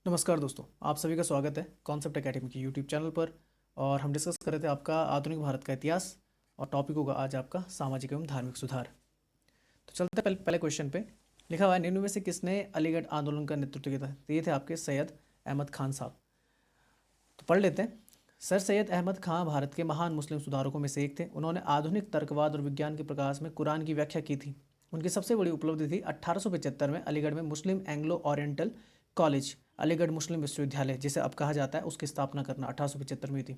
नमस्कार दोस्तों, आप सभी का स्वागत है कॉन्सेप्ट एकेडमी के यूट्यूब चैनल पर। और हम डिस्कस कर रहे थे आपका आधुनिक भारत का इतिहास, और टॉपिक होगा आज आपका सामाजिक एवं धार्मिक सुधार। तो चलते हैं पहले क्वेश्चन पे। लिखा हुआ है, निम्न में से किसने अलीगढ़ आंदोलन का नेतृत्व किया था? तो ये थे आपके सैयद अहमद खान साहब। तो पढ़ लेते हैं। सर सैयद अहमद खान भारत के महान मुस्लिम सुधारकों में से एक थे। उन्होंने आधुनिक तर्कवाद और विज्ञान के प्रकाश में कुरान की व्याख्या की थी। उनकी सबसे बड़ी उपलब्धि थी 1875 में अलीगढ़ में मुस्लिम एंग्लो ओरिएंटल कॉलेज, अलीगढ़ मुस्लिम विश्वविद्यालय जिसे अब कहा जाता है, उसकी स्थापना करना 1875 में हुई थी।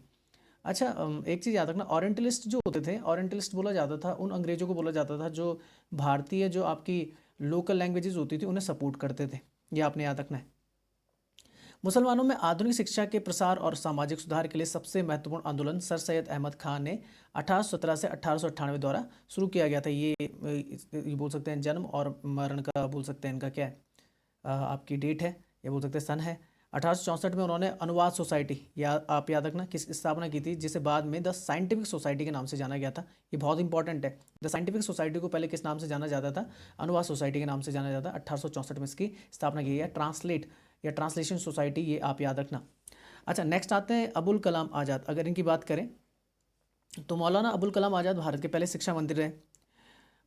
अच्छा, एक चीज़ याद रखना, ओरिएंटलिस्ट जो होते थे, ओरिएंटलिस्ट बोला जाता था उन अंग्रेजों को बोला जाता था जो भारतीय जो आपकी लोकल लैंग्वेजेस होती थी उन्हें सपोर्ट करते थे। ये आपने याद रखना है। मुसलमानों में आधुनिक शिक्षा के प्रसार और सामाजिक सुधार के लिए सबसे महत्वपूर्ण आंदोलन सर सैयद अहमद खान ने 1817 से 1898 द्वारा शुरू किया गया था। ये बोल सकते हैं जन्म और मरण का, बोल सकते हैं इनका क्या है, आपकी डेट है, ये बोल सकते हैं सन है। 1864 में उन्होंने अनुवाद सोसाइटी, या आप याद रखना, किस स्थापना की थी, जिसे बाद में द साइंटिफिक सोसाइटी के नाम से जाना गया था। ये बहुत इंपॉर्टेंट है। द साइंटिफिक सोसाइटी को पहले किस नाम से जाना जाता था? अनुवाद सोसाइटी के नाम से जाना जाता। 1864 में इसकी स्थापना की गई है। ट्रांसलेट या ट्रांसलेशन सोसाइटी, ये आप याद रखना। अच्छा, नेक्स्ट आते हैं अबुल कलाम आज़ाद। अगर इनकी बात करें तो मौलाना अबुल कलाम आज़ाद भारत के पहले शिक्षा मंत्री रहे।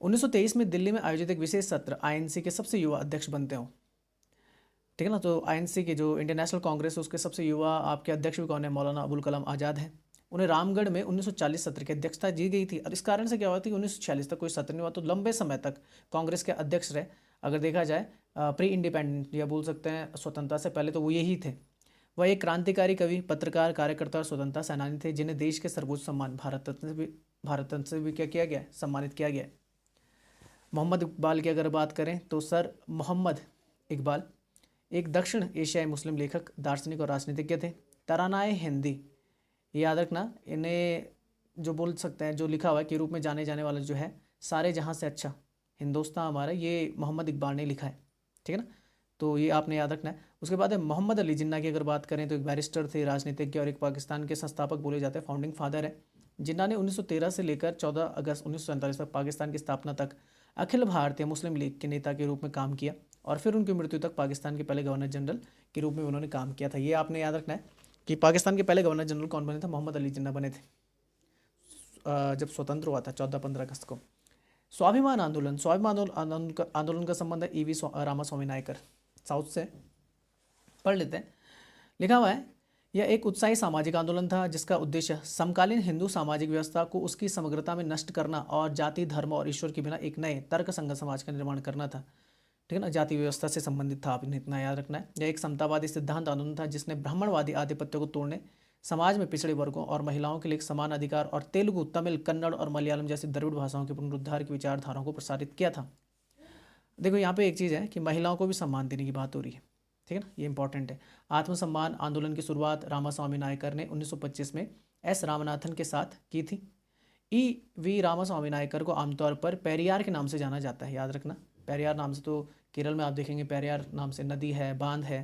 1923 में दिल्ली में आयोजित एक विशेष सत्र आईएनसी के सबसे युवा अध्यक्ष बनते हो, ठीक है ना। तो आईएनसी के जो इंडियन नेशनल कांग्रेस है उसके सबसे युवा आपके अध्यक्ष भी कौन है? मौलाना अबुल कलाम आज़ाद है। उन्हें रामगढ़ में 1940 सत्र की अध्यक्षता दी गई थी, और इस कारण से क्या हुआ था कि 1946 तक कोई सत्र नहीं हुआ, तो लंबे समय तक कांग्रेस के अध्यक्ष रहे। अगर देखा जाए प्री इंडिपेंडेंट, या बोल सकते हैं स्वतंत्रता से पहले, तो वो यही थे। वह एक क्रांतिकारी कवि, पत्रकार, कार्यकर्ता और स्वतंत्रता सेनानी थे, जिन्हें देश के सर्वोच्च सम्मान भारत रत्न से भी क्या किया गया है? सम्मानित किया गया है। मोहम्मद इकबाल की अगर बात करें तो सर मोहम्मद इकबाल एक दक्षिण एशियाई मुस्लिम लेखक, दार्शनिक और राजनीतिज्ञ थे। तरानाए हिंदी, ये याद रखना, इन्हें जो बोल सकते हैं, जो लिखा हुआ है के रूप में जाने जाने वाला जो है, सारे जहाँ से अच्छा हिंदुस्तान हमारा, ये मोहम्मद इकबाल ने लिखा है, ठीक है ना। तो ये आपने याद रखना है। उसके बाद है मोहम्मद अली जिन्ना की अगर बात करें तो एक बैरिस्टर थे, राजनीतिज्ञ और एक पाकिस्तान के संस्थापक बोले जाते हैं, फाउंडिंग फादर है। जिन्ना ने 1913 से लेकर 14 अगस्त 1947 तक पाकिस्तान की स्थापना तक अखिल भारतीय मुस्लिम लीग के नेता के रूप में काम किया, और फिर उनकी मृत्यु तक पाकिस्तान के पहले गवर्नर जनरल के रूप में उन्होंने काम किया था। ये आपने याद रखना है कि पाकिस्तान के पहले गवर्नर जनरल कौन बने थे? मोहम्मद अली जिन्ना बने थे, जब स्वतंत्र हुआ था 14-15 अगस्त को। स्वाभिमान आंदोलन, आंदोलन का संबंध है ईवी रामास्वामी नायकर, साउथ से। पढ़ लेते हैं। लिखा हुआ है, यह एक उत्साही सामाजिक आंदोलन था जिसका उद्देश्य समकालीन हिंदू सामाजिक व्यवस्था को उसकी समग्रता में नष्ट करना और जाति, धर्म और ईश्वर के बिना एक नए तर्क संगत समाज का निर्माण करना था, ठीक है ना। जाति व्यवस्था से संबंधित था, आपने इतना याद रखना है। यह एक समतावादी सिद्धांत आंदोलन था जिसने ब्राह्मणवादी आधिपत्य को तोड़ने, समाज में पिछड़े वर्गों और महिलाओं के लिए एक समान अधिकार और तेलुगु, तमिल, कन्नड़ और मलयालम जैसी द्रविड़ भाषाओं के पुनरुद्धार की विचारधाराओं को प्रसारित किया था। देखो यहाँ पे एक चीज़ है कि महिलाओं को भी सम्मान देने की बात हो रही है, ठीक है ना, ये इंपॉर्टेंट है। आत्मसम्मान आंदोलन की शुरुआत रामास्वामी नायकर ने 1925 में एस रामनाथन के साथ की थी। ई वी रामास्वामी नायकर को आमतौर पर पेरियार के नाम से जाना जाता है, याद रखना। पेरियार नाम से, तो केरल में आप देखेंगे पेरियार नाम से नदी है, बांध है,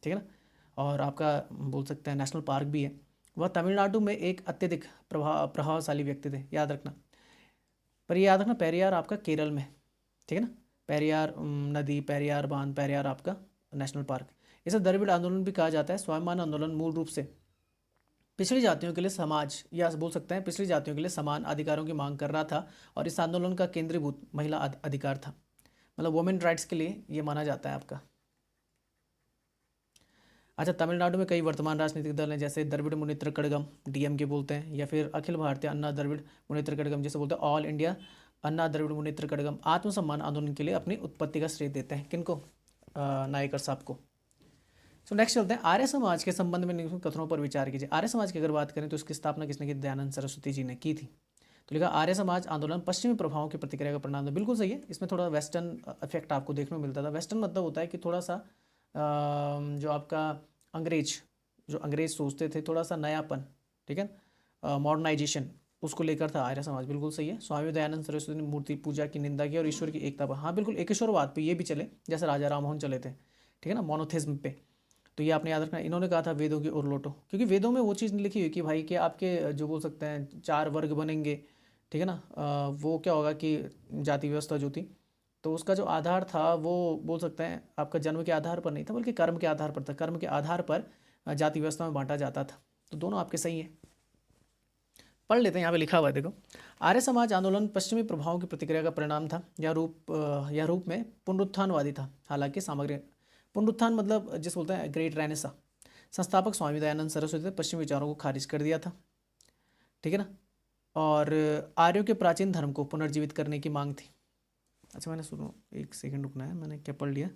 ठीक है ना, और आपका बोल सकते हैं नेशनल पार्क भी है। वह तमिलनाडु में एक अत्यधिक प्रभावशाली व्यक्ति थे, याद रखना। पर ये याद रखना, पेरियार आपका केरल में, ठीक है ना। पेरियार नदी, पेरियार बांध, पेरियार आपका नेशनल पार्क। इसे द्रविड़ आंदोलन भी कहा जाता है। स्वाभिमान आंदोलन मूल रूप से पिछड़ी जातियों के लिए समाज, या बोल सकते हैं पिछड़ी जातियों के लिए समान अधिकारों की मांग कर रहा था, और इस आंदोलन का केंद्रीभूत महिला अधिकार था, मतलब वुमेन राइट्स के लिए ये माना जाता है आपका। अच्छा, तमिलनाडु में कई वर्तमान राजनीतिक दल हैं, जैसे द्रविड़ मुनेत्र कड़गम, डीएमके बोलते हैं, या फिर अखिल भारतीय अन्ना द्रविड़ मुनेत्र कड़गम, जैसे बोलते हैं ऑल इंडिया अन्ना द्रविड़ मुनेत्र कड़गम, आत्मसम्मान आंदोलन के लिए अपनी उत्पत्ति का श्रेय देते हैं। किनको? नायकर साहब को। सो नेक्स्ट चलते हैं, आर्य समाज के संबंध में निम्न कथनों पर विचार कीजिए। आर्य समाज की अगर बात करें तो इसकी स्थापना किसने की? दयानंद सरस्वती जी ने की थी। तो लिखा, आर्य समाज आंदोलन पश्चिमी प्रभावों की प्रतिक्रिया का परिणाम है। बिल्कुल सही है। इसमें थोड़ा वेस्टर्न इफेक्ट आपको देखने को मिलता था। वेस्टर्न मतलब होता है कि थोड़ा सा जो आपका जो अंग्रेज सोचते थे, थोड़ा सा नयापन, ठीक है, मॉडर्नाइजेशन, उसको लेकर था आर्य समाज। बिल्कुल सही है। स्वामी दयानंद सरस्वती ने मूर्ति पूजा की निंदा की और ईश्वर की एकता पर, हाँ बिल्कुल, एकेश्वरवाद पे ये भी चले, जैसे राजा राममोहन चले थे, ठीक है ना, मोनोथिज्म पे। तो ये आपने याद रखना। इन्होंने कहा था वेदों की ओर लौटो, क्योंकि वेदों में वो चीज़ नहीं लिखी हुई कि भाई कि आपके जो बोल सकते हैं 4 वर्ग बनेंगे, ठीक है ना, वो क्या होगा कि जाति व्यवस्था जो थी, तो उसका जो आधार था वो बोल सकते हैं आपका जन्म के आधार पर नहीं था, बल्कि कर्म के आधार पर था। कर्म के आधार पर जाति व्यवस्था में बांटा जाता था। तो दोनों आपके सही हैं। पढ़ लेते हैं, यहाँ पे लिखा हुआ है देखो। आर्य समाज आंदोलन पश्चिमी प्रभावों की प्रतिक्रिया का परिणाम था। यह रूप में पुनरुत्थानवादी था। हालांकि सामग्री पुनरुत्थान मतलब जिस बोलते हैं ग्रेट रेनेसा। संस्थापक स्वामी दयानंद सरस्वती ने पश्चिमी विचारों को खारिज कर दिया था, ठीक है ना। और आर्यों के प्राचीन धर्म को पुनर्जीवित करने की मांग थी। अच्छा मैंने सुनो, एक सेकंड रुकना है, मैंने क्या पढ़ लिया।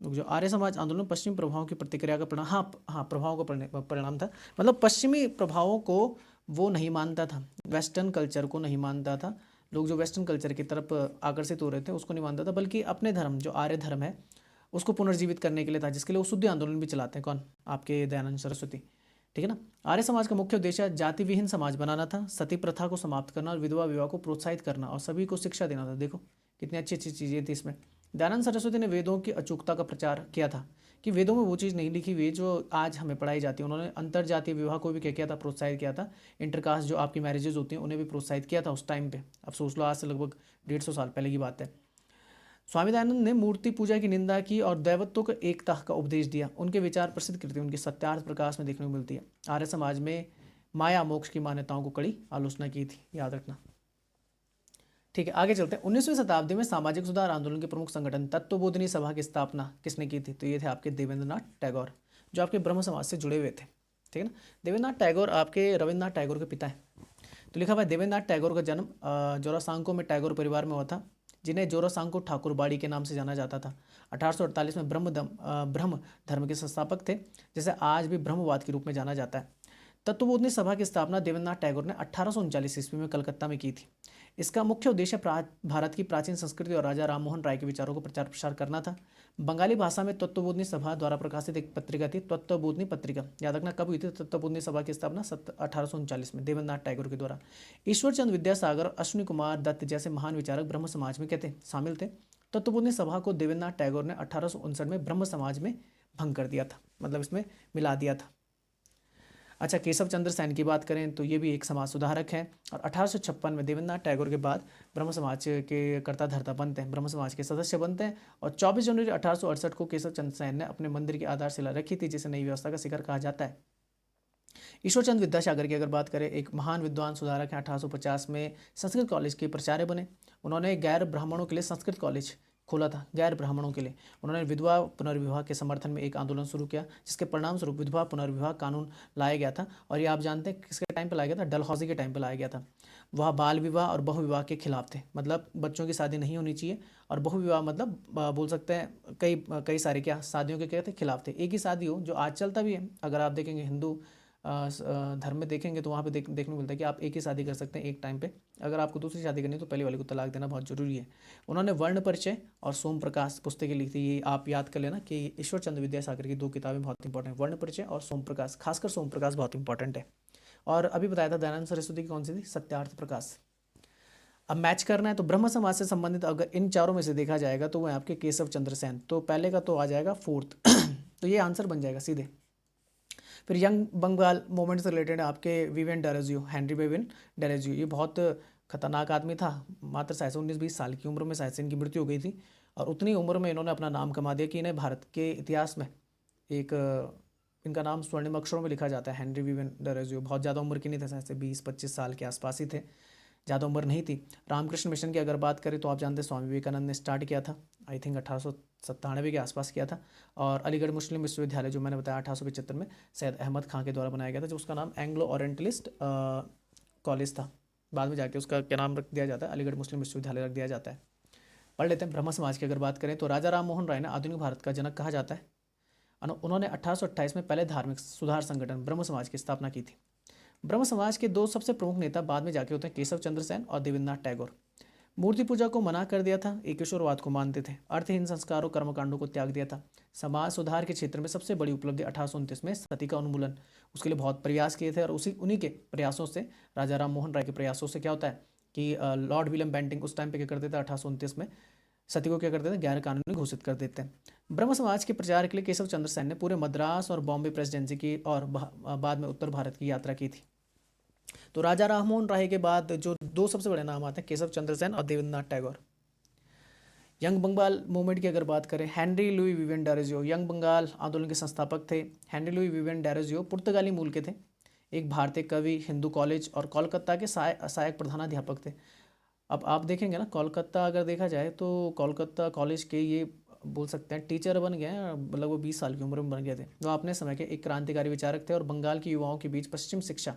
जो आर्य समाज आंदोलन पश्चिमी प्रभावों की प्रतिक्रिया का परिणाम, हाँ प्रभावों का परिणाम था। मतलब पश्चिमी प्रभावों को वो नहीं मानता था, वेस्टर्न कल्चर को नहीं मानता था। लोग जो वेस्टर्न कल्चर की तरफ आकर्षित हो रहे थे उसको नहीं मानता था, बल्कि अपने धर्म जो आर्य धर्म है उसको पुनर्जीवित करने के लिए था, जिसके लिए वो शुद्धि आंदोलन भी चलाते हैं। कौन? आपके दयानंद सरस्वती, ठीक है ना। आर्य समाज का मुख्य उद्देश्य जाति विहीन समाज बनाना था, सती प्रथा को समाप्त करना और विधवा विवाह को प्रोत्साहित करना और सभी को शिक्षा देना था। देखो कितनी अच्छी अच्छी चीज़ें थी इसमें। दयानंद सरस्वती ने वेदों की अचूकता का प्रचार किया था कि वेदों में वो चीज़ नहीं लिखी हुई जो आज हमें पढ़ाई जाती है। उन्होंने अंतर जातीय विवाह को भी क्या किया था? प्रोत्साहित किया था। इंटरकास्ट जो आपकी मैरिजेज होती हैं उन्हें भी प्रोत्साहित किया था उस टाइम पे। अब सोच लो, आज से लगभग 150 साल पहले की बात है। स्वामी दयानंद ने मूर्ति पूजा की निंदा की और दैवत्व को एकता का उपदेश दिया। उनके विचार प्रसिद्ध कृति उनकी सत्यार्थ प्रकाश में देखने को मिलती है। आर्य समाज में माया मोक्ष की मान्यताओं को कड़ी आलोचना की थी, याद रखना, ठीक है। आगे चलते हैं। 19वीं शताब्दी में सामाजिक सुधार आंदोलन के प्रमुख संगठन तत्वबोधिनी सभा की स्थापना किसने की थी? तो ये थे आपके देवेंद्रनाथ टैगोर, जो आपके ब्रह्म समाज से जुड़े हुए थे, ठीक है ना। देवेंद्रनाथ टैगोर आपके रविन्द्रनाथ टैगोर के पिता हैं। तो लिखा हुआ है देवेंद्रनाथ टैगोर का जन्म जोरासांको में टैगोर परिवार में हुआ था, जिन्हें जोरासांको ठाकुरबाड़ी के नाम से जाना जाता था। 1848 में ब्रह्म धर्म के संस्थापक थे, जिसे आज भी ब्रह्मवाद के रूप में जाना जाता है। तत्वबोधिनी सभा की स्थापना देवेंद्रनाथ टैगोर ने 1839 ईस्वी में कलकत्ता में की थी। इसका मुख्य उद्देश्य भारत की प्राचीन संस्कृति और राजा राममोहन राय के विचारों को प्रचार प्रसार करना था। बंगाली भाषा में तत्वबोधिनी सभा द्वारा प्रकाशित एक पत्रिका थी, तत्वबोधिनी पत्रिका। याद रखना कब हुई थी तत्वबोधिनी सभा की स्थापना? 1839 में देवेंद्रनाथ टैगोर के द्वारा। ईश्वरचंद विद्यासागर, अश्विनी कुमार दत्त जैसे महान विचारक ब्रह्म समाज में कहते शामिल थे। तत्वबोधिनी सभा को देवेंद्रनाथ टैगोर ने 1859 में ब्रह्म समाज में भंग कर दिया था, मतलब इसमें मिला दिया था। अच्छा, केशव चंद्र सेन की बात करें तो ये भी एक समाज सुधारक हैं और 1856 में देवेंद्रनाथ टैगोर के बाद ब्रह्म समाज के कर्ता धर्ता बनते हैं, ब्रह्म समाज के सदस्य बनते हैं। और 24 जनवरी 1868 को केशव चंद्र सेन ने अपने मंदिर की आधारशिला रखी थी, जिसे नई व्यवस्था का शिखर कहा जाता है। ईश्वरचंद विद्यासागर की अगर बात करें, एक महान विद्वान सुधारक हैं। 1850 में संस्कृत कॉलेज के प्राचार्य बने। उन्होंने गैर ब्राह्मणों के लिए संस्कृत कॉलेज खोला था, गैर ब्राह्मणों के लिए। उन्होंने विधवा पुनर्विवाह के समर्थन में एक आंदोलन शुरू किया, जिसके परिणाम स्वरूप विधवा पुनर्विवाह कानून लाया गया था। और ये आप जानते हैं किसके टाइम पे लाया गया था? डलहौजी के टाइम पे लाया गया था। वह बाल विवाह और बहुविवाह के खिलाफ थे, मतलब बच्चों की शादी नहीं होनी चाहिए। और बहुविवाह मतलब बोल सकते हैं कई सारे क्या शादियों के क्या थे? खिलाफ थे। एक ही शादी हो, जो आज चलता भी है। अगर आप देखेंगे हिंदू धर्म में देखेंगे तो वहाँ पे देखने को मिलता है कि आप एक ही शादी कर सकते हैं एक टाइम पे। अगर आपको दूसरी शादी करनी है तो पहले वाले को तलाक देना बहुत जरूरी है। उन्होंने वर्ण परिचय और सोम प्रकाश पुस्तकें लिखी थी। ये आप याद कर लेना कि ईश्वर चंद्र विद्यासागर की 2 किताबें बहुत इंपॉर्टेंट है, वर्ण परिचय और सोम प्रकाश। खासकर सोम प्रकाश बहुत इंपॉर्टेंट है। और अभी बताया था दयानंद सरस्वती की कौन सी थी? सत्यार्थ प्रकाश। अब मैच करना है तो ब्रह्म समाज से संबंधित अगर इन चारों में से देखा जाएगा तो वह आपके केशव चंद्र सेन। तो पहले का तो आ जाएगा 4th तो ये आंसर बन जाएगा सीधे। फिर यंग बंगाल मूवमेंट से रिलेटेड आपके Vivian Derozio, Henry Vivian Derozio. ये बहुत खतरनाक आदमी था। मात्र शायद 19-20 साल की उम्र में शायद से इनकी मृत्यु हो गई थी। और उतनी उम्र में इन्होंने अपना नाम कमा दिया कि इन्हें भारत के इतिहास में एक इनका नाम स्वर्णिम अक्षरों में लिखा जाता है, हेनरी विवियन डेरोजियो। बहुत ज़्यादा उम्र की नहीं थे, शायद से 20-25 साल के आसपास ही थे, ज़्यादा उम्र नहीं थी। रामकृष्ण मिशन की अगर बात करें तो आप जानते हैं स्वामी विवेकानंद ने स्टार्ट किया था, आई थिंक 1897 के आसपास किया था। और अलीगढ़ मुस्लिम विश्वविद्यालय जो मैंने बताया 1875 में सैयद अहमद खां के द्वारा बनाया गया था, जो उसका नाम एंग्लो ओरिएंटलिस्ट कॉलेज था। बाद में जाके उसका क्या नाम रख दिया जाता है? अलीगढ़ मुस्लिम विश्वविद्यालय रख दिया जाता है। पढ़ लेते हैं। ब्रह्म समाज की अगर बात करें तो राजा राम मोहन राय ने आधुनिक भारत का जनक कहा जाता है। उन्होंने 1828 में पहले धार्मिक सुधार संगठन ब्रह्म समाज की स्थापना की थी। ब्रह्म समाज के 2 सबसे प्रमुख नेता बाद में जाके होते हैं केशव चंद्र सेन और देवेंद्रनाथ टैगोर। मूर्ति पूजा को मना कर दिया था, एकेश्वरवाद को मानते थे, अर्थहीन संस्कारों कर्मकांडों को त्याग दिया था। समाज सुधार के क्षेत्र में सबसे बड़ी उपलब्धि 1829 में सती का उन्मूलन, उसके लिए बहुत प्रयास किए थे। और उन्हीं के प्रयासों से, राजा राम मोहन राय के प्रयासों से क्या होता है कि लॉर्ड विलियम बेंटिंग उस टाइम पे क्या करते थे? 1829 में सती को क्या करते थे? गैर कानूनी घोषित कर देते हैं। ब्रह्म समाज के प्रचार के लिए केशव चंद्र सेन ने पूरे मद्रास और बॉम्बे प्रेसिडेंसी की और बाद में उत्तर भारत की यात्रा की थी। तो राजा राममोहन राय के बाद जो दो सबसे बड़े नाम आते हैं, केशव चंद्र सेन और देवेंद्रनाथ टैगोर। यंग बंगाल मूवमेंट की अगर बात करें, Henry Louis Vivian Derozio young Bengal आंदोलन के संस्थापक थे। हेनरी लुई विवियन डेरोजियो पुर्तगाली मूल के थे, एक भारतीय कवि, हिंदू कॉलेज और कोलकाता के सहायक प्रधानाध्यापक थे। अब आप देखेंगे ना, कोलकाता अगर देखा जाए तो कोलकाता कॉलेज के ये बोल सकते हैं टीचर बन गए हैं, मतलब वो 20 साल की उम्र में बन गए थे। वो अपने समय के एक क्रांतिकारी विचारक थे और बंगाल के युवाओं के बीच पश्चिम शिक्षा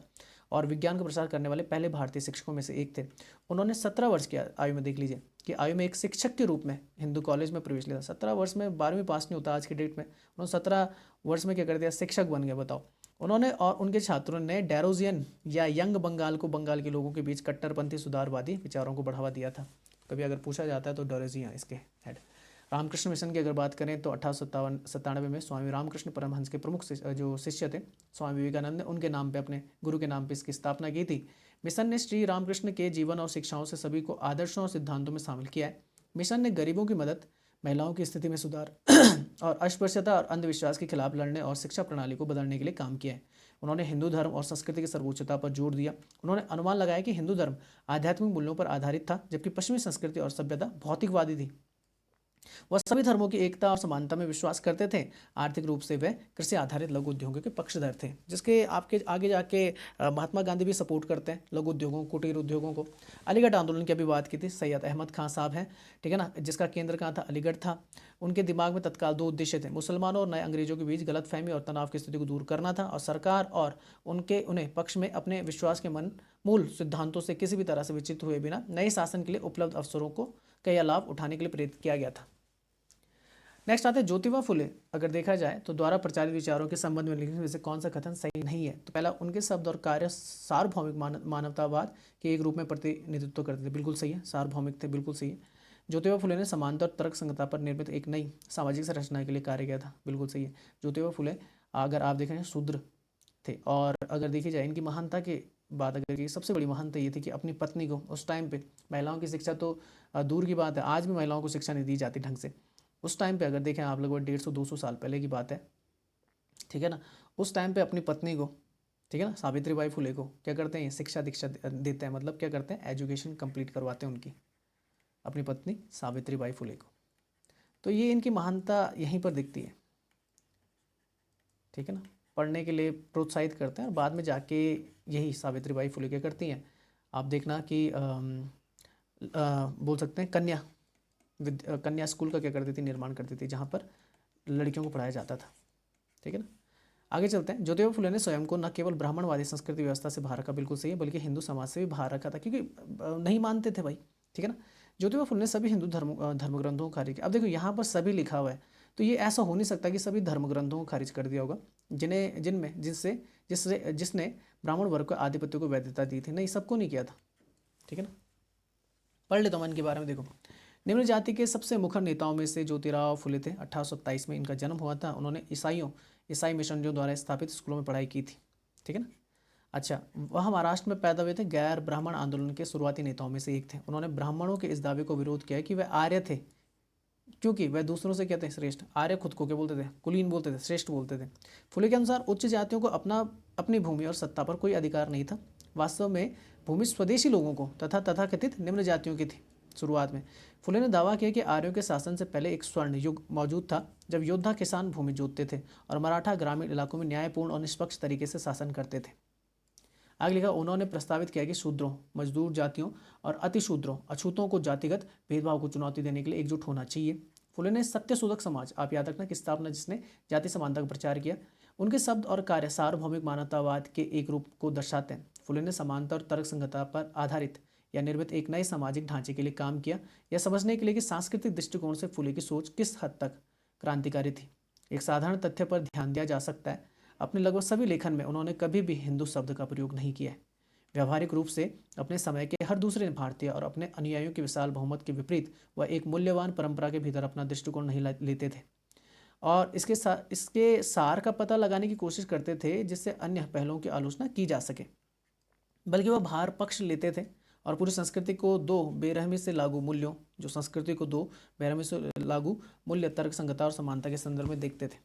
और विज्ञान का प्रसार करने वाले पहले भारतीय शिक्षकों में से एक थे। उन्होंने 17 वर्ष की आयु में, देख लीजिए कि आयु में, एक शिक्षक के रूप में हिंदू कॉलेज में प्रवेश लिया था। 17 वर्ष में 12वीं पास नहीं होता आज की डेट में, उन्होंने 17 वर्ष में क्या कर दिया, शिक्षक बन गए, बताओ। उन्होंने और उनके छात्रों ने डेरोजियन या यंग बंगाल को बंगाल के लोगों के बीच कट्टरपंथी सुधारवादी विचारों को बढ़ावा दिया था। कभी अगर पूछा जाता है तो डेरोजियन इसके हेड। रामकृष्ण मिशन की अगर बात करें तो 1897 में स्वामी रामकृष्ण परमहंस के प्रमुख जो शिष्य थे स्वामी विवेकानंद ने उनके नाम पे, अपने गुरु के नाम पे इसकी स्थापना की थी। मिशन ने श्री रामकृष्ण के जीवन और शिक्षाओं से सभी को आदर्शों और सिद्धांतों में शामिल किया है। मिशन ने गरीबों की मदद, महिलाओं की स्थिति में सुधार और अस्पृश्यता और अंधविश्वास के खिलाफ लड़ने और शिक्षा प्रणाली को बदलने के लिए काम किया है। उन्होंने हिंदू धर्म और संस्कृति की सर्वोच्चता पर जोर दिया। उन्होंने अनुमान लगाया कि हिंदू धर्म आध्यात्मिक मूल्यों पर आधारित था, जबकि पश्चिमी संस्कृति और सभ्यता भौतिकवादी थी। वह सभी धर्मों की एकता और समानता में विश्वास करते थे। आर्थिक रूप से वे कृषि आधारित लघु उद्योगों के पक्षधर थे, जिसके आपके आगे जाके महात्मा गांधी भी सपोर्ट करते हैं लघु उद्योगों, कुटीर उद्योगों को। अलीगढ़ आंदोलन की अभी बात की थी, सैयद अहमद खान साहब हैं, ठीक है ना, जिसका केंद्र कहाँ था, अलीगढ़ था। उनके दिमाग में तत्काल दो उद्देश्य थे, मुसलमानों और नए अंग्रेजों के बीच गलतफहमी और तनाव की स्थिति को दूर करना था, और सरकार और उन्हें पक्ष में अपने विश्वास के मूल सिद्धांतों से किसी भी तरह से विचलित हुए बिना नए शासन के लिए उपलब्ध अवसरों को कई लाभ उठाने के लिए प्रेरित किया गया था। नेक्स्ट आते हैं ज्योतिबा फुले। अगर देखा जाए तो द्वारा प्रचारित विचारों के संबंध में लिखने में से कौन सा कथन सही नहीं है, तो पहला, उनके शब्द और कार्य सार्वभौमिक मानवतावाद के एक रूप में प्रतिनिधित्व करते थे, बिल्कुल सही है, सार्वभौमिक थे, बिल्कुल सही है। ज्योतिबा फुले ने समानता और तर्क संगता पर निर्मित एक नई सामाजिक संरचना के लिए कार्य किया था, बिल्कुल सही है। ज्योतिबा फुले अगर आप देखें शूद्र थे, और अगर देखी जाए इनकी महानता की बात अगर की, सबसे बड़ी महानता ये थी कि अपनी पत्नी को, उस टाइम पे महिलाओं की शिक्षा तो दूर की बात है, आज भी महिलाओं को शिक्षा नहीं दी जाती ढंग से। उस टाइम पे अगर देखें आप, लगभग 150-200 साल पहले की बात है, ठीक है ना, उस टाइम पे अपनी पत्नी को, ठीक है ना, सावित्रीबाई फुले को क्या करते हैं, शिक्षा दीक्षा देते हैं, मतलब क्या करते हैं, एजुकेशन कंप्लीट करवाते हैं उनकी, अपनी पत्नी सावित्रीबाई फुले को। तो ये इनकी महानता यहीं पर दिखती है, ठीक है ना, पढ़ने के लिए प्रोत्साहित करते हैं, और बाद में जाके यही सावित्रीबाई फुले क्या करती हैं, आप देखना कि बोल सकते हैं कन्या स्कूल का क्या करती थी, निर्माण करती थी, जहाँ पर लड़कियों को पढ़ाया जाता था, ठीक है ना। आगे चलते हैं। ज्योतिबा फुले ने स्वयं को न केवल ब्राह्मणवादी संस्कृति व्यवस्था से बाहर रखा, बिल्कुल सही है, बल्कि हिंदू समाज से भी बाहर रखा था, क्योंकि नहीं मानते थे भाई, ठीक है ना। ज्योतिबा फुले ने सभी हिंदू धर्म ग्रंथों को खारिज किया। अब देखो यहाँ पर सभी लिखा हुआ है, तो ये ऐसा हो नहीं सकता कि सभी धर्म ग्रंथों को खारिज कर दिया होगा जिसने ब्राह्मण वर्ग को आधिपत्य को वैधता दी थी, नहीं, सबको नहीं किया था, ठीक है ना। पढ़ लेता हूँ इनके बारे में। देखो, निम्न जाति के सबसे मुखर नेताओं में से ज्योतिराव फुले थे। 1827 में इनका जन्म हुआ था। उन्होंने ईसाई मिशनरियों द्वारा स्थापित स्कूलों में पढ़ाई की थी, ठीक है ना। अच्छा, वह महाराष्ट्र में पैदा हुए थे। गैर ब्राह्मण आंदोलन के शुरुआती नेताओं में से एक थे। उन्होंने ब्राह्मणों के इस दावे को विरोध किया कि वह आर्य थे, क्योंकि वह दूसरों से कहते हैं श्रेष्ठ। आर्य खुद को क्या बोलते थे, कुलीन बोलते थे, श्रेष्ठ बोलते थे। फुले के अनुसार उच्च जातियों को अपनी भूमि और सत्ता पर कोई अधिकार नहीं था। वास्तव में भूमि स्वदेशी लोगों को तथा तथाकथित निम्न जातियों की थी। शुरुआत में फुले ने दावा किया कि आर्यों के शासन से पहले एक स्वर्ण युग मौजूद था, जब योद्धा किसान भूमि जोतते थे और मराठा ग्रामीण इलाकों में न्यायपूर्ण और निष्पक्ष तरीके से शासन करते थे। आगे लिखा, उन्होंने प्रस्तावित किया कि शूद्रों, मजदूर जातियों और अतिशूद्रों, अछूतों को जातिगत भेदभाव को चुनौती देने के लिए एकजुट होना चाहिए। फुले ने सत्यशोधक समाज, आप याद रखना, की स्थापना, जिसने जाति समानता का प्रचार किया। उनके शब्द और कार्य सार्वभौमिक मानवतावाद के एक रूप को दर्शाते हैं। फुले ने समानता और तर्क संगता पर आधारित या निर्मित एक नए सामाजिक ढांचे के लिए काम किया, यह समझने के लिए कि सांस्कृतिक दृष्टिकोण से फुले की सोच किस हद तक क्रांतिकारी थी। एक साधारण तथ्य पर ध्यान दिया जा सकता है, अपने लगभग सभी लेखन में उन्होंने कभी भी हिंदू शब्द का प्रयोग नहीं किया है। व्यावहारिक रूप से अपने समय के हर दूसरे भारतीय और अपने अनुयायियों के विशाल बहुमत के विपरीत वह एक मूल्यवान परंपरा के भीतर अपना दृष्टिकोण नहीं लेते थे, और इसके सार का पता लगाने की कोशिश करते थे जिससे अन्य पहलुओं की आलोचना की जा सके, बल्कि वह बाहर पक्ष लेते थे और पूरी संस्कृति को दो बेरहमी से लागू मूल्यों तर्क संगता और समानता के संदर्भ में देखते थे।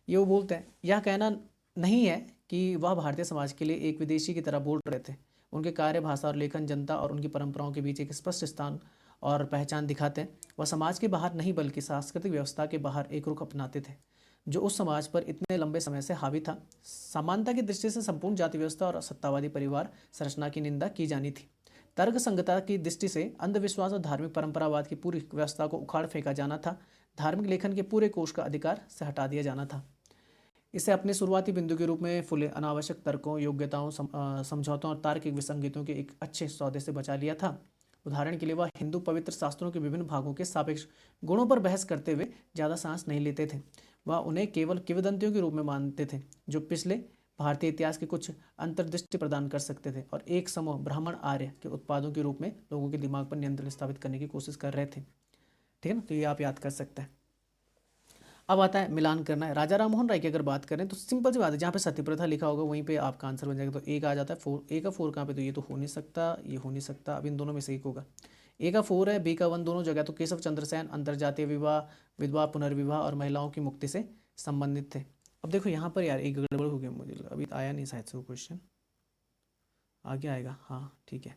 ये वो बोलते हैं, यह कहना नहीं है कि वह भारतीय समाज के लिए एक विदेशी की तरह बोल रहे थे। उनके कार्य, भाषा और लेखन जनता और उनकी परंपराओं के बीच एक स्पष्ट स्थान और पहचान दिखाते हैं। वह समाज के बाहर नहीं बल्कि सांस्कृतिक व्यवस्था के बाहर एक रुख अपनाते थे जो उस समाज पर इतने लंबे समय से हावी था। समानता की दृष्टि से संपूर्ण जाति व्यवस्था और सत्तावादी परिवार संरचना की निंदा की जानी थी। तर्क संगता की दृष्टि से अंधविश्वास और धार्मिक परंपरावाद की पूरी व्यवस्था को उखाड़ फेंका जाना था। धार्मिक लेखन के पूरे कोष का अधिकार से हटा दिया जाना था। इसे अपने शुरुआती बिंदु के रूप में फुले अनावश्यक तर्कों, योग्यताओं, समझौतों और तार्किक विसंगतियों के एक अच्छे सौदे से बचा लिया था। उदाहरण के लिए वह हिंदू पवित्र शास्त्रों के विभिन्न भागों के सापेक्ष गुणों पर बहस करते हुए ज़्यादा सांस नहीं लेते थे। वह उन्हें केवल किंवदंतियों के रूप में मानते थे जो पिछले भारतीय इतिहास के कुछ अंतर्दृष्टि प्रदान कर सकते थे और एक समूह ब्राह्मण आर्य के उत्पादों के रूप में लोगों के दिमाग पर नियंत्रण स्थापित करने की कोशिश कर रहे थे। ठीक है ना, तो ये आप याद कर सकते हैं। अब आता है मिलान करना है। राजा राम मोहन राय की अगर बात करें तो सिंपल सी बात है, जहाँ पे सती प्रथा लिखा होगा वहीं पे आपका आंसर बन जाएगा। तो एक आ जाता है 4, ए का 4 कहाँ पे, तो ये तो हो नहीं सकता, ये हो नहीं सकता। अब इन दोनों में से एक होगा। ए का 4 है, बी का 1 दोनों जगह। तो केशव चंद्र सेन अंतरजातीय विवाह, विधवा पुनर्विवाह और महिलाओं की मुक्ति से संबंधित थे। अब देखो यहाँ पर यार एक गड़बड़ हो गया, मुझे अभी आया नहीं शायद से वो क्वेश्चन, आगे आएगा। हाँ ठीक है,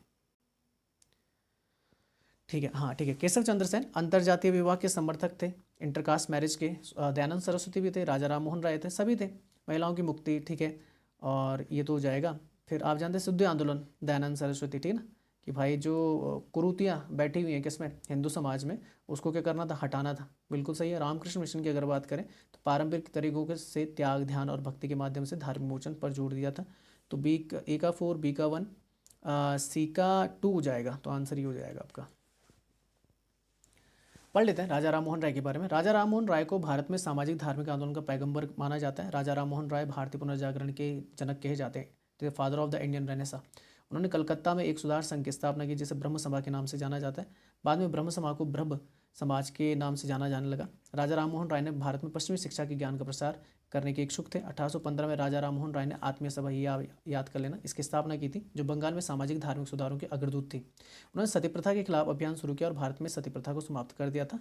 ठीक है, हाँ ठीक है। केशव चंद्र सेन अंतरजातीय विवाह के समर्थक थे, इंटरकास्ट मैरिज के। दयानंद सरस्वती भी थे, राजा राम मोहन राय थे, सभी थे। महिलाओं की मुक्ति, ठीक है, और ये तो हो जाएगा। फिर आप जानते हैं शुद्ध आंदोलन, दयानंद सरस्वती, ठीक है ना, कि भाई जो कुरीतियाँ बैठी हुई हैं किसमें, हिंदू समाज में, उसको क्या करना था, हटाना था। बिल्कुल सही है। रामकृष्ण मिशन की अगर बात करें तो पारंपरिक तरीकों के से त्याग, ध्यान और भक्ति के माध्यम से धार्मिक मोचन पर जोर दिया था। तो बी, ए का 4, बी का 1, सी का 2 हो जाएगा। तो आंसर ये हो जाएगा आपका। पढ़ लेते हैं राजा राम मोहन राय के बारे में। राजा राम मोहन राय को भारत में सामाजिक धार्मिक आंदोलन का पैगंबर माना जाता है। राजा राम मोहन राय भारतीय पुनर्जागरण के जनक कहे जाते हैं, the father of the Indian Renaissance. उन्होंने कलकत्ता में एक सुधार संघ की स्थापना की जिसे ब्रह्म सभा के नाम से जाना जाता है। बाद में ब्रह्म सभा को ब्रह्म समाज के नाम से जाना जाने लगा। राजा राम मोहन राय ने भारत में पश्चिमी शिक्षा के ज्ञान का प्रसार करने के इच्छुक थे। 1815 में राजा राम मोहन राय ने आत्मीय सभा, याद कर लेना, इसकी स्थापना की थी जो बंगाल में सामाजिक धार्मिक सुधारों के अग्रदूत थी। उन्होंने सती प्रथा के खिलाफ अभियान शुरू किया और भारत में सती प्रथा को समाप्त कर दिया था।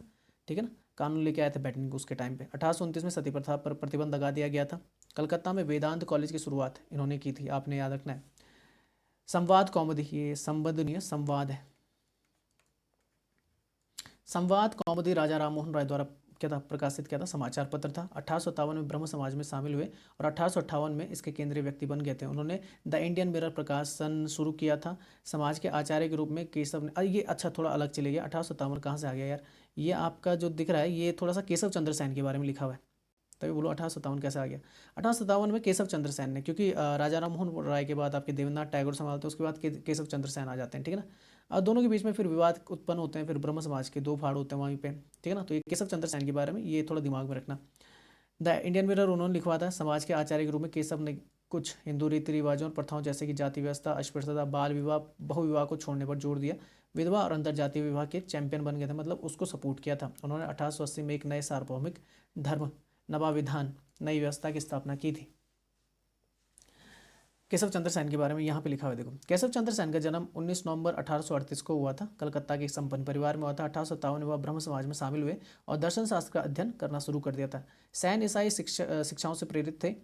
ठीक है ना, कानून लेके आए थे बैटन को उसके टाइम पे। 1829 में सती प्रथा पर प्रतिबंध लगा दिया गया था। कलकत्ता में वेदांत कॉलेज की शुरुआत इन्होंने की थी, आपने याद रखना है। संवाद कौमुदी, ये संबंध नहीं है, संवाद है। संवाद कौमुदी राजा राम मोहन राय द्वारा क्या था, प्रकाशित किया था, समाचार पत्र था। 1857 में ब्रह्म समाज में शामिल हुए और 1858 में इसके केंद्रीय व्यक्ति बन गए थे। उन्होंने द इंडियन मिरर प्रकाशन शुरू किया था। समाज के आचार्य के रूप में केशव ने, ये अच्छा थोड़ा अलग चले गया। 1857 कहाँ से आ गया यार, ये आपका जो दिख रहा है ये थोड़ा सा केशव चंद्र सेन के बारे में लिखा हुआ है, तभी बोलो 1857 कैसे आ गया। 1857 में केशव चंद्र सेन ने, क्योंकि राजा राम मोहन राय के बाद आपके देवेंद्रनाथ टैगोर संभालते हैं, उसके बाद केशव चंद्र सेन आ जाते हैं। ठीक है ना, और दोनों के बीच में फिर विवाद उत्पन्न होते हैं, फिर ब्रह्म समाज के 2 फाड़ होते हैं वहीं पे। ठीक है ना, तो ये केशव चंद्र सेन के बारे में ये थोड़ा दिमाग में रखना। द इंडियन मिरर उन्होंने लिखवा था। समाज के आचार्य के रूप में केशव ने कुछ हिंदू रीति रिवाजों और प्रथाओं जैसे कि जाति व्यवस्था, अस्पृश्यता, बाल विवाह, बहुविवाह को छोड़ने पर जोर दिया। विधवा और अंतर्जातीय विवाह के चैंपियन बन गए थे, मतलब उसको सपोर्ट किया था। उन्होंने 1880 में एक नए सार्वभौमिक धर्म नवाविधान, नई व्यवस्था की स्थापना की थी। केशव चंद्र सेन के बारे में यहाँ पे लिखा हुआ है, देखो। केशव चंद्र सेन का जन्म 19 नवंबर 1838 को हुआ था। कलकत्ता के एक संपन्न परिवार में हुआ था। 1857 में वह ब्रह्म समाज में शामिल हुए और दर्शन शास्त्र का अध्ययन करना शुरू कर दिया था। सेन ईसाई शिक्षाओं से प्रेरित थे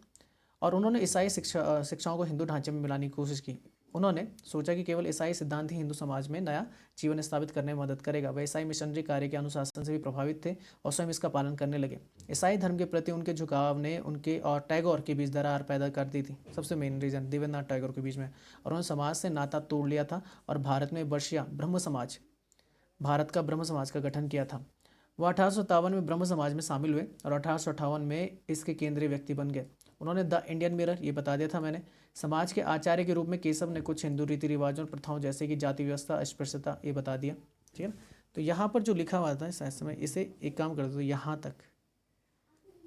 और उन्होंने ईसाई शिक्षाओं को हिंदू ढांचे में मिलाने की कोशिश की। उन्होंने सोचा कि केवल ईसाई सिद्धांत ही हिंदू समाज में नया जीवन स्थापित करने में मदद करेगा। वे ईसाई मिशनरी कार्य के अनुशासन से भी प्रभावित थे और स्वयं इसका पालन करने लगे। ईसाई धर्म के प्रति उनके झुकाव ने उनके और टैगोर के बीच दरार पैदा कर दी थी, सबसे मेन रीजन देवेंद्रनाथ टैगोर के बीच में, और उन्होंने समाज से नाता तोड़ लिया था और भारत में वर्षीय ब्रह्म समाज, भारत का ब्रह्म समाज का गठन किया था। वह 1857 में ब्रह्म समाज में शामिल हुए और 1858 में इसके केंद्रीय व्यक्ति बन गए। उन्होंने द इंडियन मिरर, ये बता दिया था मैंने, समाज के आचार्य के रूप में केशव ने कुछ हिंदू रीति रिवाजों और प्रथाओं जैसे कि जाति व्यवस्था, अस्पृश्यता, ये बता दिया। ठीक है ना, तो यहाँ पर जो लिखा हुआ था इस समय, इसे एक काम कर दो, यहाँ तक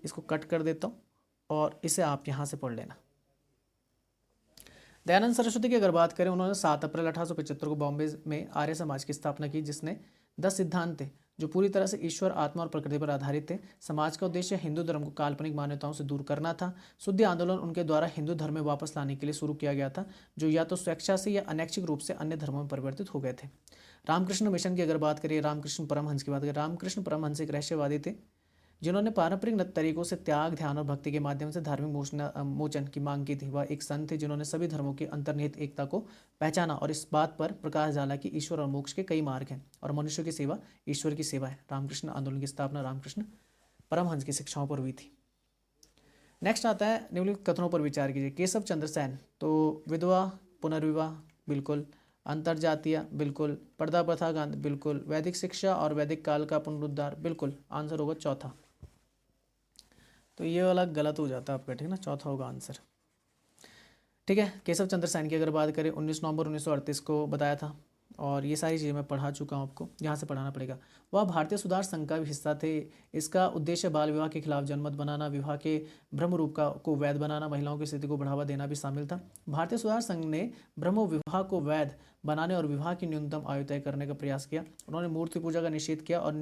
इसको कट कर देता हूँ और इसे आप यहाँ से पढ़ लेना। दयानंद सरस्वती की अगर बात करें, उन्होंने 7 अप्रैल 1875 को बॉम्बे में आर्य समाज की स्थापना की, जिसने 10 सिद्धांत थे जो पूरी तरह से ईश्वर, आत्मा और प्रकृति पर आधारित थे। समाज का उद्देश्य हिंदू धर्म को काल्पनिक मान्यताओं से दूर करना था। शुद्ध आंदोलन उनके द्वारा हिंदू धर्म में वापस लाने के लिए शुरू किया गया था, जो या तो स्वेच्छा से या अनैच्छिक रूप से अन्य धर्मों में परिवर्तित हो गए थे। रामकृष्ण मिशन की अगर बात करिए, रामकृष्ण परमहंस की बात करें, रामकृष्ण परमहंस एक रहस्यवादी थे जिन्होंने पारंपरिक तरीकों से त्याग, ध्यान और भक्ति के माध्यम से धार्मिक मोचन की मांग की थी। वह एक संत थे जिन्होंने सभी धर्मों की अंतर्निहित एकता को पहचाना और इस बात पर प्रकाश डाला कि ईश्वर और मोक्ष के कई मार्ग हैं और मनुष्य की सेवा ईश्वर की सेवा है। रामकृष्ण आंदोलन की स्थापना रामकृष्ण परमहंस की शिक्षाओं पर हुई थी। नेक्स्ट आता है निम्नलिखित कथनों पर विचार कीजिए। केशव चंद्र सेन, तो विधवा पुनर्विवाह बिल्कुल, अंतरजातीय बिल्कुल, पर्दा प्रथा गांधी बिल्कुल, वैदिक शिक्षा और वैदिक काल का पुनरुद्धार बिल्कुल। आंसर होगा चौथा। तो ये वाला गलत हो जाता है आपका, ठीक है ना, चौथा होगा आंसर। ठीक है, केशव चंद्र सेन की अगर बात करें 19 नवंबर 1938 को बताया था और ये सारी चीज़ें मैं पढ़ा चुका हूँ, आपको यहाँ से पढ़ाना पड़ेगा। वह भारतीय सुधार संघ का भी हिस्सा थे। इसका उद्देश्य बाल विवाह के खिलाफ जनमत बनाना, विवाह के ब्रह्म रूप को वैध बनाना, महिलाओं की स्थिति को बढ़ावा देना भी शामिल था। भारतीय सुधार संघ ने ब्रह्म विवाह को वैध बनाने और विवाह की न्यूनतम आयु तय करने का प्रयास किया। उन्होंने मूर्ति पूजा का निषेध किया और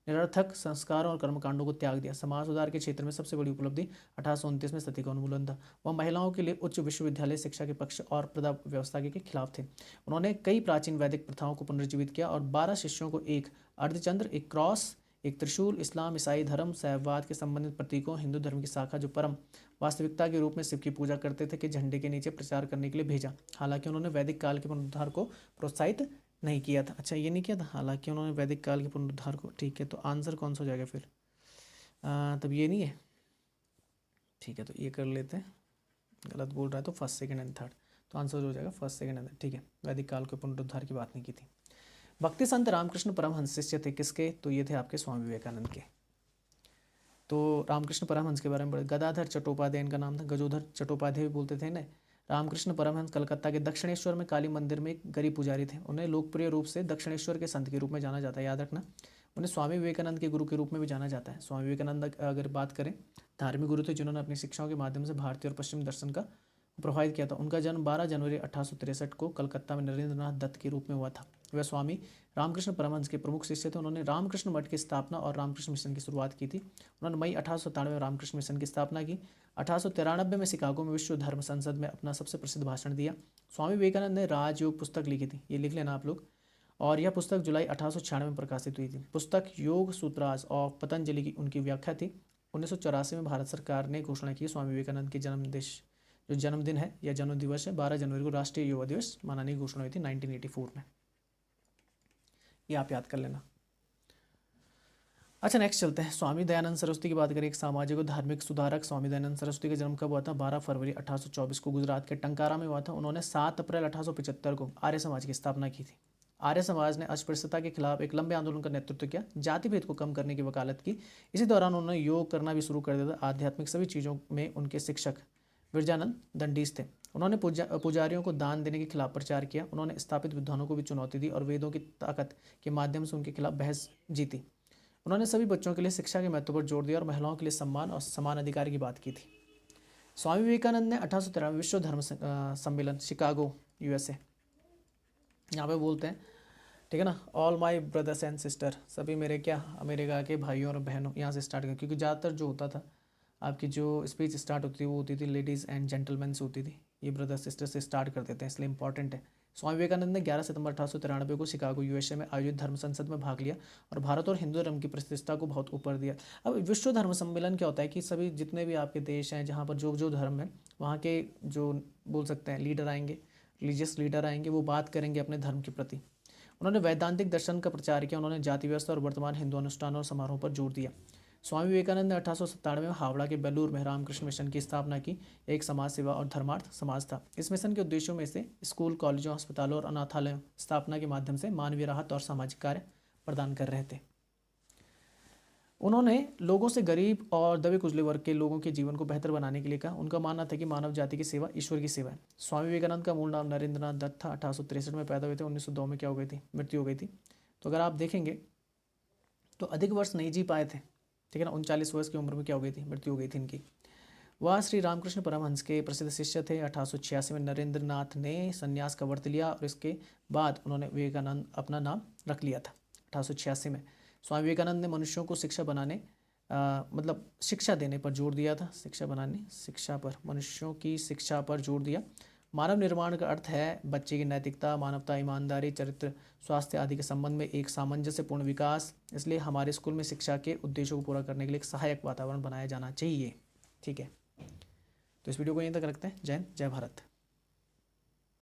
निरर्थक संस्कारों और कर्मकांडों को त्याग दिया। समाज सुधार के क्षेत्र में सबसे बड़ी उपलब्धि 1829 में सती का उन्मूलन था। वह महिलाओं के लिए उच्च विश्वविद्यालय शिक्षा के पक्ष और प्रदा व्यवस्था के खिलाफ थे। उन्होंने कई प्राचीन वैदिक प्रथाओं को पुनर्जीवित किया और 12 शिष्यों को एक अर्धचंद्र, एक क्रॉस, एक त्रिशूल, इस्लाम, ईसाई धर्म, शैववाद के संबंधित प्रतीकों, हिंदू धर्म की शाखा जो परम वास्तविकता के रूप में शिव की पूजा करते थे, के झंडे के नीचे प्रचार करने के लिए भेजा। हालांकि उन्होंने वैदिक काल के पुनरुद्धार को प्रोत्साहित नहीं किया था। अच्छा, ये नहीं किया था, हालांकि उन्होंने वैदिक काल के पुनरुद्धार को, ठीक है, तो आंसर कौन सा हो जाएगा फिर? तब ये नहीं है, ठीक है, तो ये कर लेते हैं। गलत बोल रहा है तो फर्स्ट, सेकंड एंड थर्ड, तो आंसर हो जाएगा फर्स्ट, सेकंड एंड थर्ड। ठीक है, वैदिक काल के पुनरुद्धार की बात नहीं की थी। भक्ति संत रामकृष्ण परमहंस शिष्य थे किसके? तो ये थे आपके स्वामी विवेकानंद के। तो रामकृष्ण परमहंस के बारे में गदाधर चट्टोपाध्याय इनका नाम था, गजोधर चट्टोपाध्याय भी बोलते थे ना। रामकृष्ण परमहंस कलकत्ता के दक्षिणेश्वर में काली मंदिर में एक गरीब पुजारी थे। उन्हें लोकप्रिय रूप से दक्षिणेश्वर के संत के रूप में जाना जाता है, याद रखना। उन्हें स्वामी विवेकानंद के गुरु के रूप में भी जाना जाता है। स्वामी विवेकानंद अगर बात करें, धार्मिक गुरु थे जिन्होंने अपनी शिक्षाओं के माध्यम से भारतीय और पश्चिमी दर्शन का प्रभावित किया था। उनका जन्म 12 जनवरी 1863 को कलकत्ता में नरेंद्रनाथ दत्त के रूप में हुआ था। वह स्वामी रामकृष्ण परमहंस के प्रमुख शिष्य थे। उन्होंने रामकृष्ण मठ की स्थापना और रामकृष्ण मिशन की शुरुआत की थी। उन्होंने मई 1897 में रामकृष्ण मिशन की स्थापना की। 1893 में शिकागो में विश्व धर्म संसद में अपना सबसे प्रसिद्ध भाषण दिया। स्वामी विवेकानंद ने राजयोग पुस्तक लिखी थी, ये लिख लेना आप लोग, और यह पुस्तक जुलाई 1896 में प्रकाशित हुई थी। पुस्तक योग सूत्रास और पतंजलि की उनकी व्याख्या थी। 1984 में भारत सरकार ने घोषणा की स्वामी विवेकानंद की जो जन्मदिन है या जन्म दिवस है 12 जनवरी को राष्ट्रीय युवा दिवस मनाने की घोषणा हुई थी 1984 में। ये आप याद कर लेना। अच्छा, नेक्स्ट चलते हैं। स्वामी दयानंद सरस्वती की बात करें, एक सामाजिक और धार्मिक सुधारक। स्वामी दयानंद सरस्वती का जन्म कब हुआ था? 12 फरवरी 1824 को गुजरात के टंकारा में हुआ था। उन्होंने 7 अप्रैल 1875 को आर्य समाज की स्थापना की थी। आर्य समाज ने अस्पृश्यता के खिलाफ एक लंबे आंदोलन का नेतृत्व किया, जाति भेद को कम करने की वकालत की। इसी दौरान उन्होंने योग करना भी शुरू कर दिया था। आध्यात्मिक सभी चीज़ों में उनके शिक्षक विरजानंद दंडीस थे। उन्होंने पुजारियों को दान देने के खिलाफ प्रचार किया। उन्होंने स्थापित विद्वानों को भी चुनौती दी और वेदों की ताकत के माध्यम से उनके खिलाफ बहस जीती। उन्होंने सभी बच्चों के लिए शिक्षा के महत्व पर जोर दिया और महिलाओं के लिए सम्मान और समान अधिकार की बात की थी। स्वामी विवेकानंद ने 1893 विश्व धर्म सम्मेलन शिकागो यूएसए, यहाँ पे बोलते हैं, ठीक है ना, all my brothers and sister, सभी मेरे क्या अमेरिका के भाइयों और बहनों, यहाँ से स्टार्ट किया। क्योंकि ज़्यादातर जो होता था आपकी जो स्पीच स्टार्ट होती थी वो होती थी लेडीज़ एंड जेंटलमैन से होती थी, ये ब्रदर सिस्टर से स्टार्ट कर देते हैं, इसलिए इंपॉर्टेंट है। स्वामी विवेकानंद ने 11 सितंबर 1893 को शिकागो यूएसए में आयोजित धर्म संसद में भाग लिया और भारत और हिंदू धर्म की प्रतिष्ठा को बहुत ऊपर दिया। अब विश्व धर्म सम्मेलन क्या होता है कि सभी जितने भी आपके देश हैं जहाँ पर जो जो धर्म है वहाँ के जो बोल सकते हैं लीडर आएंगे, रिलीजियस लीडर आएंगे, वो बात करेंगे अपने धर्म के प्रति। उन्होंने वैदांतिक दर्शन का प्रचार किया। उन्होंने जाति व्यवस्था और वर्तमान हिंदू अनुष्ठानों और समारोह पर जोर दिया। स्वामी विवेकानंद ने 1897 में हावड़ा के बेलूर में रामकृष्ण मिशन की स्थापना की। एक समाज सेवा और धर्मार्थ समाज था। इस मिशन के उद्देश्यों में से स्कूल, कॉलेजों, अस्पतालों और अनाथालयों स्थापना के माध्यम से मानवीय राहत और सामाजिक कार्य प्रदान कर रहे थे। उन्होंने लोगों से गरीब और दबे कुचले वर्ग के लोगों के जीवन को बेहतर बनाने के लिए कहा। उनका मानना था कि मानव जाति की सेवा ईश्वर की सेवा है। स्वामी विवेकानंद का मूल नाम नरेंद्रनाथ दत्त था। 1863 में पैदा हुए थे। 1902 में क्या हो गई थी? मृत्यु हो गई थी। तो अगर आप देखेंगे तो अधिक वर्ष नहीं जी पाए थे, ठीक है ना, 39 वर्ष की उम्र में क्या हो गई थी? मृत्यु हो गई थी इनकी। वह श्री रामकृष्ण परमहंस के प्रसिद्ध शिष्य थे। 1886 में नरेंद्रनाथ ने संन्यास का व्रत लिया और इसके बाद उन्होंने विवेकानंद अपना नाम रख लिया था 1886 में। स्वामी विवेकानंद ने मनुष्यों को शिक्षा बनाने मतलब शिक्षा देने पर जोर दिया था। शिक्षा बनाने, शिक्षा पर, मनुष्यों की शिक्षा पर जोर दिया। मानव निर्माण का अर्थ है बच्चे की नैतिकता, मानवता, ईमानदारी, चरित्र, स्वास्थ्य आदि के संबंध में एक सामंजस्यपूर्ण विकास। इसलिए हमारे स्कूल में शिक्षा के उद्देश्यों को पूरा करने के लिए एक सहायक वातावरण बनाया जाना चाहिए। ठीक है, तो इस वीडियो को यहीं तक रखते हैं। जय हिंद, जय भारत।